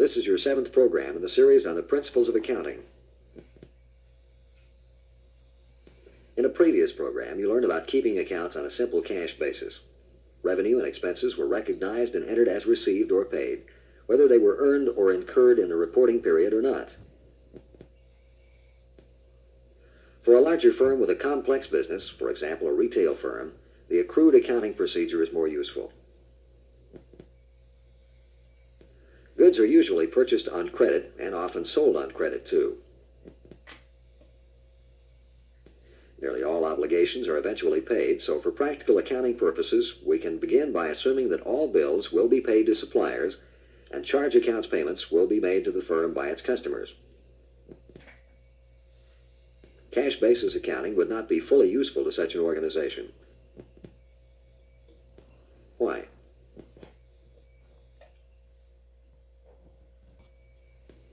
This is your 7th program in the series on the principles of accounting. In a previous program, you learned about keeping accounts on a simple cash basis. Revenue and expenses were recognized and entered as received or paid, whether they were earned or incurred in the reporting period or not. For a larger firm with a complex business, for example a retail firm, the accrued accounting procedure is more useful. Goods are usually purchased on credit and often sold on credit too. Nearly all obligations are eventually paid, so for practical accounting purposes, we can begin by assuming that all bills will be paid to suppliers and charge accounts payments will be made to the firm by its customers. Cash basis accounting would not be fully useful to such an organization. Why?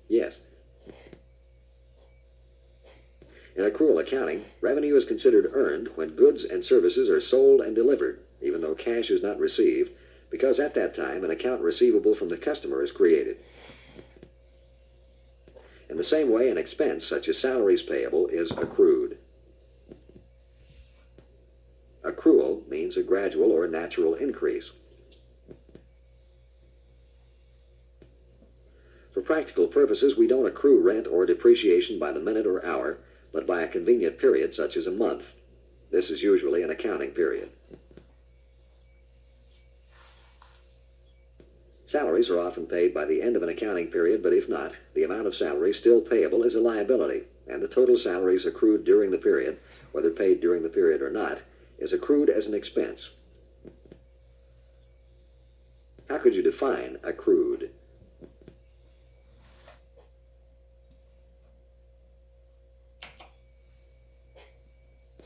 Yes. In accrual accounting, revenue is considered earned when goods and services are sold and delivered, even though cash is not received, because at that time an account receivable from the customer is created. In the same way, an expense, such as salaries payable, is accrued. Accrual means a gradual or natural increase. For practical purposes, we don't accrue rent or depreciation by the minute or hour, but by a convenient period such as a month. This is usually an accounting period. Salaries are often paid by the end of an accounting period, but if not, the amount of salary still payable is a liability, and the total salaries accrued during the period, whether paid during the period or not, is accrued as an expense. How could you define accrued?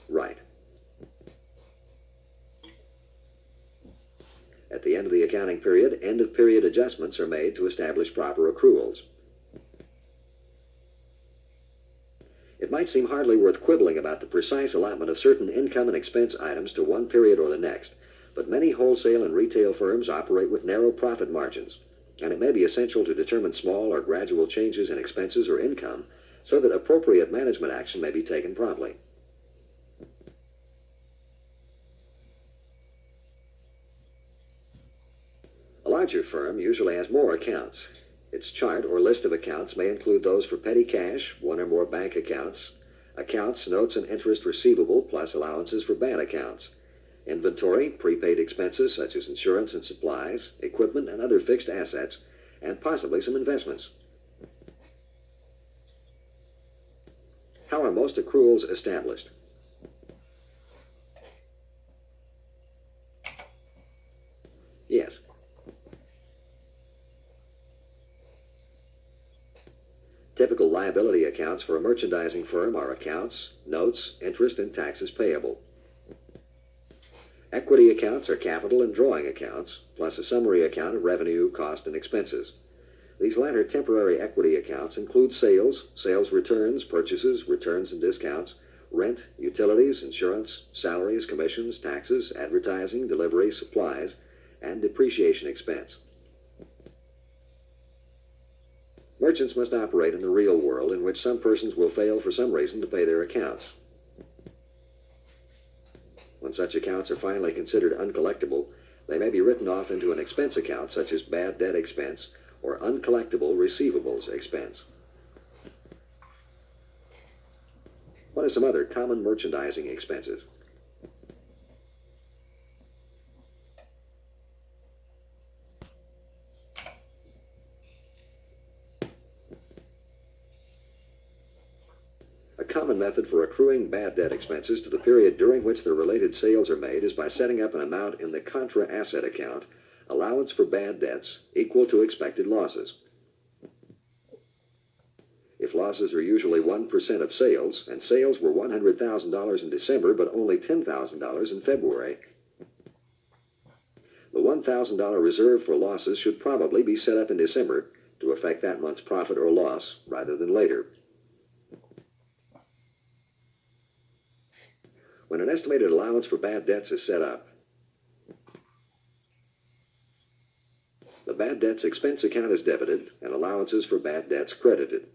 Right. At the end of the accounting period, end-of-period adjustments are made to establish proper accruals. It might seem hardly worth quibbling about the precise allotment of certain income and expense items to one period or the next, but many wholesale and retail firms operate with narrow profit margins, and it may be essential to determine small or gradual changes in expenses or income so that appropriate management action may be taken promptly. A larger firm usually has more accounts. Its chart or list of accounts may include those for petty cash, one or more bank accounts, accounts, notes, and interest receivable, plus allowances for bad accounts, inventory, prepaid expenses such as insurance and supplies, equipment and other fixed assets, and possibly some investments. How are most accruals established? Yes. Typical liability accounts for a merchandising firm are accounts, notes, interest, and taxes payable. Equity accounts are capital and drawing accounts, plus a summary account of revenue, cost, and expenses. These latter temporary equity accounts include sales, sales returns, purchases, returns and discounts, rent, utilities, insurance, salaries, commissions, taxes, advertising, delivery, supplies, and depreciation expense. Merchants must operate in the real world, in which some persons will fail for some reason to pay their accounts. When such accounts are finally considered uncollectible, they may be written off into an expense account such as bad debt expense or uncollectible receivables expense. What are some other common merchandising expenses? A common method for accruing bad debt expenses to the period during which the related sales are made is by setting up an amount in the contra asset account, allowance for bad debts, equal to expected losses. If losses are usually 1% of sales, and sales were $100,000 in December but only $10,000 in February, the $1,000 reserve for losses should probably be set up in December to affect that month's profit or loss rather than later. When an estimated allowance for bad debts is set up, the bad bad debts expense account is debited and allowances for bad debts credited.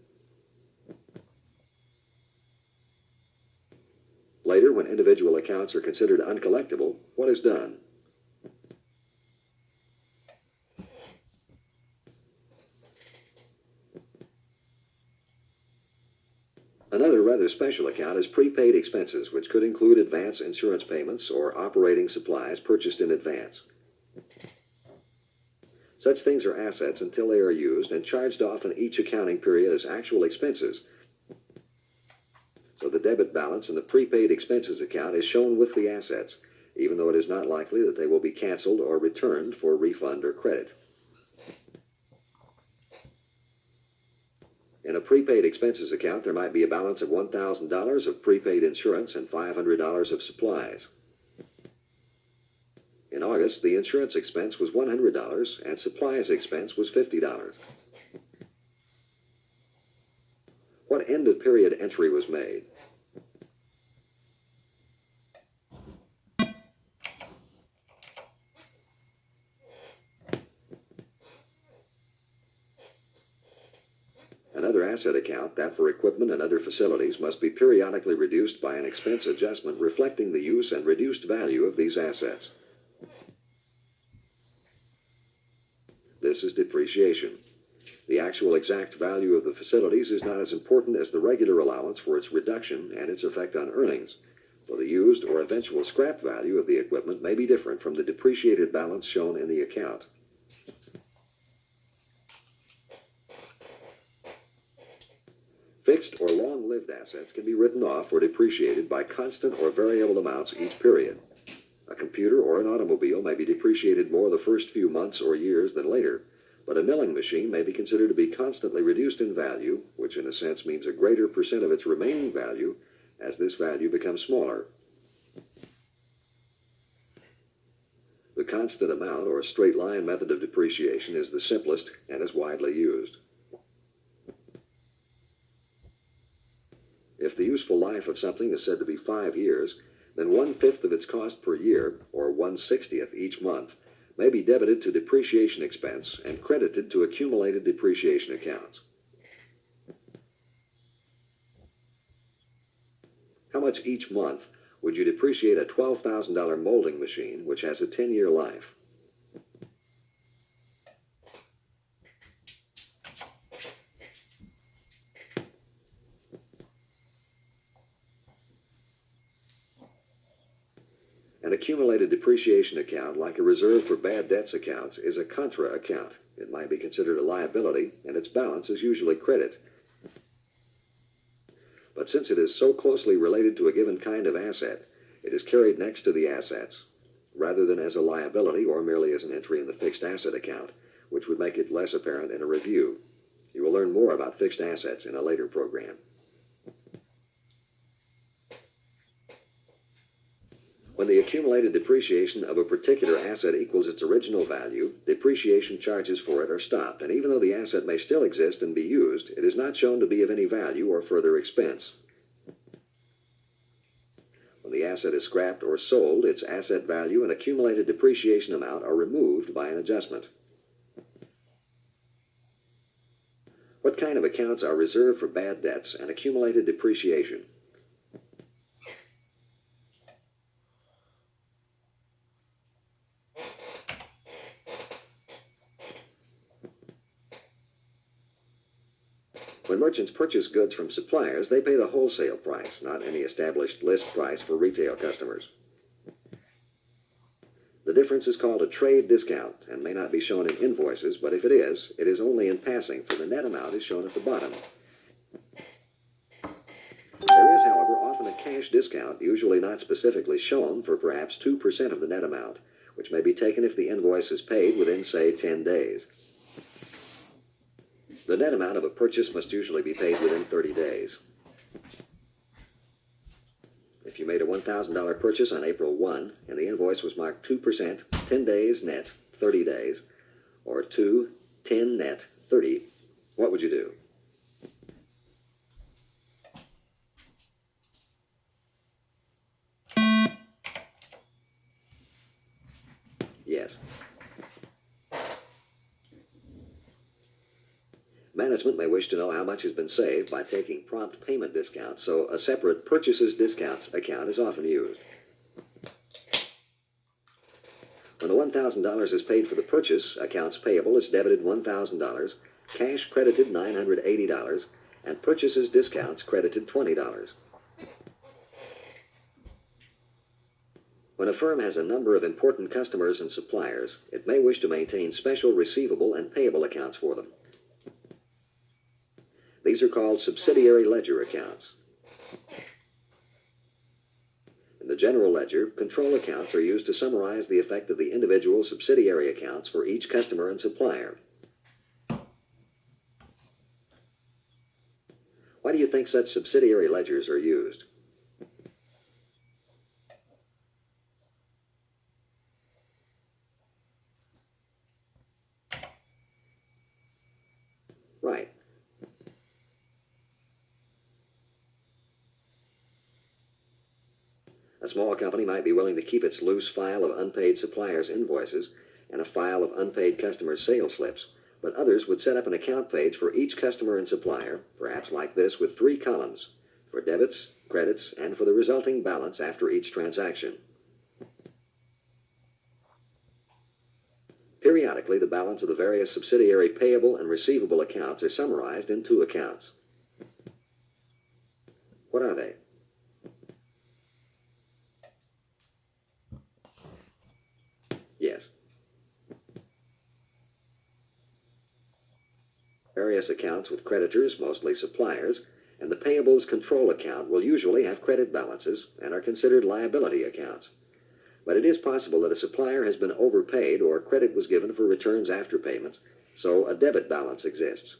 Later, when individual accounts are considered uncollectible, what is done? Another rather special account is prepaid expenses, which could include advance insurance payments or operating supplies purchased in advance. Such things are assets until they are used and charged off in each accounting period as actual expenses. So the debit balance in the prepaid expenses account is shown with the assets, even though it is not likely that they will be canceled or returned for refund or credit. In a prepaid expenses account, there might be a balance of $1,000 of prepaid insurance and $500 of supplies. In August, the insurance expense was $100 and supplies expense was $50. What end-of-period entry was made? Another asset account, that for equipment and other facilities, must be periodically reduced by an expense adjustment reflecting the use and reduced value of these assets. This is depreciation. The actual exact value of the facilities is not as important as the regular allowance for its reduction and its effect on earnings, for the used or eventual scrap value of the equipment may be different from the depreciated balance shown in the account. Fixed or long-lived assets can be written off or depreciated by constant or variable amounts each period. A computer or an automobile may be depreciated more the first few months or years than later, but a milling machine may be considered to be constantly reduced in value, which in a sense means a greater percent of its remaining value as this value becomes smaller. The constant amount or straight line method of depreciation is the simplest and is widely used. If the useful life of something is said to be 5 years, then 1/5 of its cost per year, or 1/60th each month, may be debited to depreciation expense and credited to accumulated depreciation accounts. How much each month would you depreciate a $12,000 molding machine which has a 10-year life? An accumulated depreciation account, like a reserve for bad debts accounts, is a contra account. It might be considered a liability, and its balance is usually credit. But since it is so closely related to a given kind of asset, it is carried next to the assets, rather than as a liability or merely as an entry in the fixed asset account, which would make it less apparent in a review. You will learn more about fixed assets in a later program. When the accumulated depreciation of a particular asset equals its original value, depreciation charges for it are stopped, and even though the asset may still exist and be used, it is not shown to be of any value or further expense. When the asset is scrapped or sold, its asset value and accumulated depreciation amount are removed by an adjustment. What kind of accounts are reserved for bad debts and accumulated depreciation? When merchants purchase goods from suppliers, they pay the wholesale price, not any established list price for retail customers. The difference is called a trade discount and may not be shown in invoices, but if it is only in passing, for the net amount is shown at the bottom. There is, however, often a cash discount, usually not specifically shown, for perhaps 2% of the net amount, which may be taken if the invoice is paid within, say, 10 days. The net amount of a purchase must usually be paid within 30 days. If you made a $1,000 purchase on April 1 and the invoice was marked 2%, 10 days net, 30 days, or 2, 10 net, 30, what would you do? Yes. Management may wish to know how much has been saved by taking prompt payment discounts, so a separate purchases discounts account is often used. When the $1,000 is paid for the purchase, accounts payable is debited $1,000, cash credited $980, and purchases discounts credited $20. When a firm has a number of important customers and suppliers, it may wish to maintain special receivable and payable accounts for them. These are called subsidiary ledger accounts. In the general ledger, control accounts are used to summarize the effect of the individual subsidiary accounts for each customer and supplier. Why do you think such subsidiary ledgers are used? Right. A small company might be willing to keep its loose file of unpaid suppliers' invoices and a file of unpaid customers' sales slips, but others would set up an account page for each customer and supplier, perhaps like this, with 3 columns, for debits, credits, and for the resulting balance after each transaction. Periodically, the balance of the various subsidiary payable and receivable accounts are summarized in 2 accounts. What are they? Yes. Various accounts with creditors, mostly suppliers, and the payables control account will usually have credit balances and are considered liability accounts. But it is possible that a supplier has been overpaid or credit was given for returns after payments, so a debit balance exists.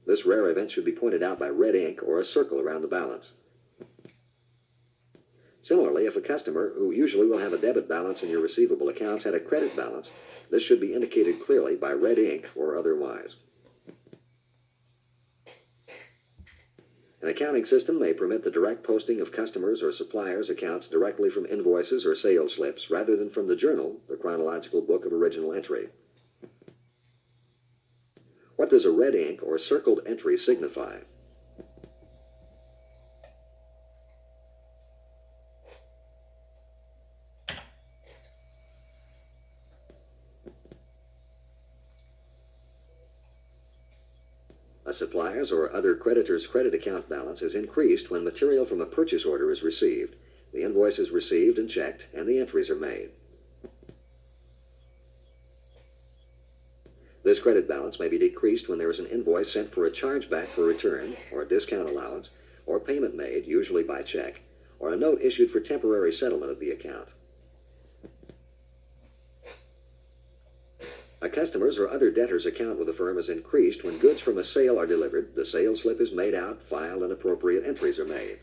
This rare event should be pointed out by red ink or a circle around the balance. Similarly, if a customer, who usually will have a debit balance in your receivable accounts, had a credit balance, this should be indicated clearly by red ink or otherwise. An accounting system may permit the direct posting of customers' or suppliers' accounts directly from invoices or sales slips, rather than from the journal, the chronological book of original entry. What does a red ink or circled entry signify? A supplier's or other creditor's credit account balance is increased when material from a purchase order is received, the invoice is received and checked, and the entries are made. This credit balance may be decreased when there is an invoice sent for a chargeback for return, or a discount allowance, or payment made, usually by check, or a note issued for temporary settlement of the account. A customer's or other debtor's account with a firm is increased when goods from a sale are delivered, the sales slip is made out, filed, and appropriate entries are made.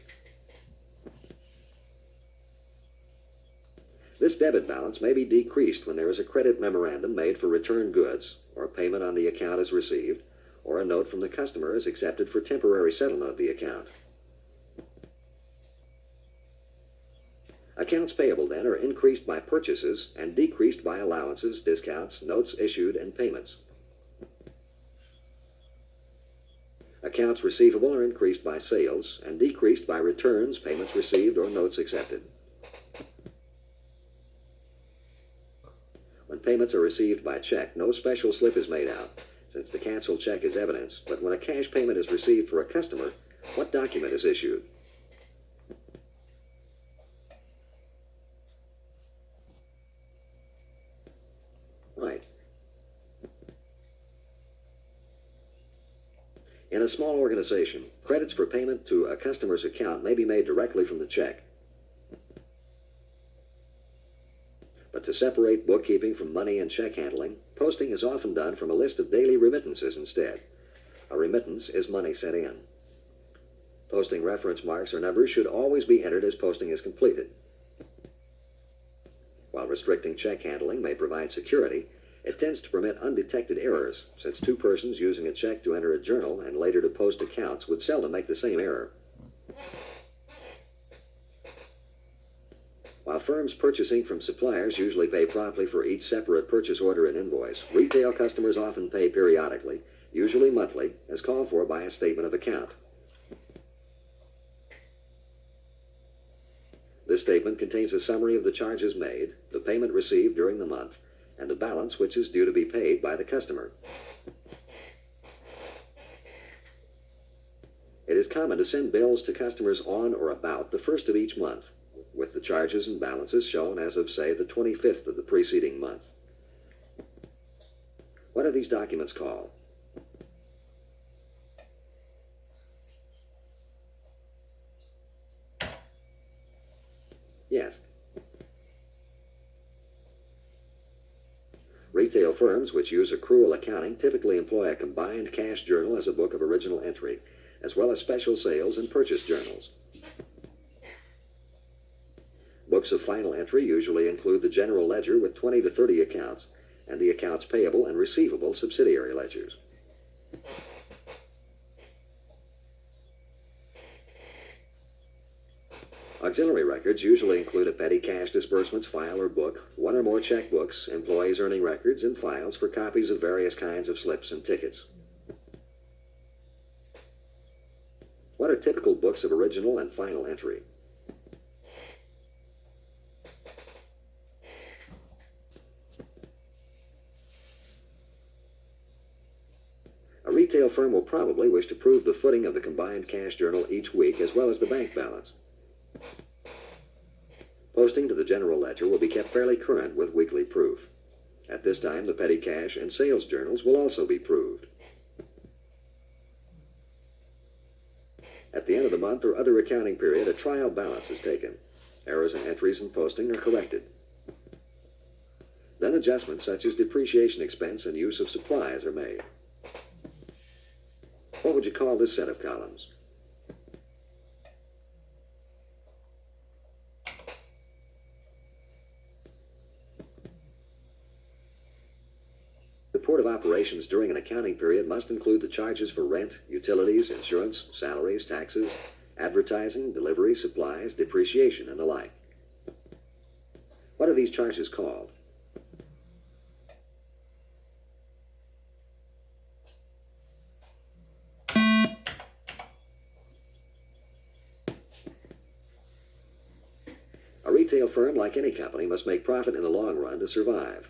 This debit balance may be decreased when there is a credit memorandum made for returned goods, or payment on the account is received, or a note from the customer is accepted for temporary settlement of the account. Accounts payable, then, are increased by purchases and decreased by allowances, discounts, notes issued, and payments. Accounts receivable are increased by sales and decreased by returns, payments received, or notes accepted. When payments are received by check, no special slip is made out, since the canceled check is evidence, but when a cash payment is received for a customer, what document is issued? Right. In a small organization, credits for payment to a customer's account may be made directly from the check. But to separate bookkeeping from money and check handling, posting is often done from a list of daily remittances instead. A remittance is money sent in. Posting reference marks or numbers should always be entered as posting is completed. While restricting check handling may provide security, it tends to permit undetected errors, since 2 persons using a check to enter a journal and later to post accounts would seldom make the same error. While firms purchasing from suppliers usually pay promptly for each separate purchase order and invoice, retail customers often pay periodically, usually monthly, as called for by a statement of account. This statement contains a summary of the charges made, the payment received during the month, and the balance which is due to be paid by the customer. It is common to send bills to customers on or about the first of each month, with the charges and balances shown as of, say, the 25th of the preceding month. What are these documents called? Yes. Retail firms which use accrual accounting typically employ a combined cash journal as a book of original entry, as well as special sales and purchase journals. Books of final entry usually include the general ledger with 20 to 30 accounts, and the accounts payable and receivable subsidiary ledgers. Auxiliary records usually include a petty cash disbursements file or book, one or more checkbooks, employees' earning records, and files for copies of various kinds of slips and tickets. What are typical books of original and final entry? A retail firm will probably wish to prove the footing of the combined cash journal each week as well as the bank balance. Posting to the general ledger will be kept fairly current with weekly proof. At this time, the petty cash and sales journals will also be proved. At the end of the month or other accounting period, a trial balance is taken. Errors and entries in posting are corrected. Then adjustments such as depreciation expense and use of supplies are made. What would you call this set of columns? Report of operations during an accounting period must include the charges for rent, utilities, insurance, salaries, taxes, advertising, delivery, supplies, depreciation, and the like. What are these charges called? A retail firm, like any company, must make profit in the long run to survive.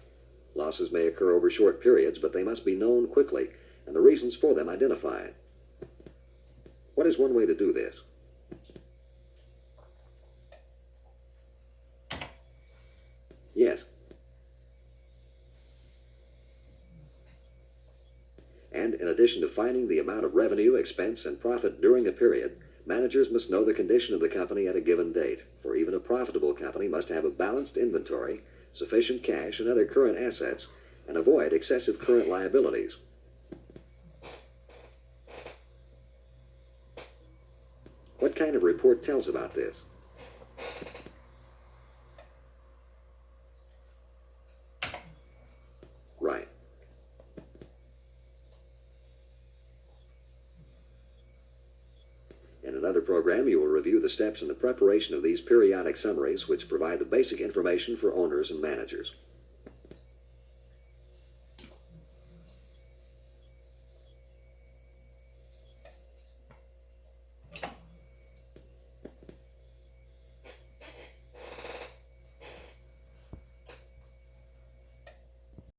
Losses may occur over short periods, but they must be known quickly, and the reasons for them identified. What is one way to do this? Yes. And in addition to finding the amount of revenue, expense, and profit during a period, managers must know the condition of the company at a given date, for even a profitable company must have a balanced inventory, sufficient cash and other current assets, and avoid excessive current liabilities. What kind of report tells about this? Right. In another program, you will review the steps in the preparation of these periodic summaries, which provide the basic information for owners and managers.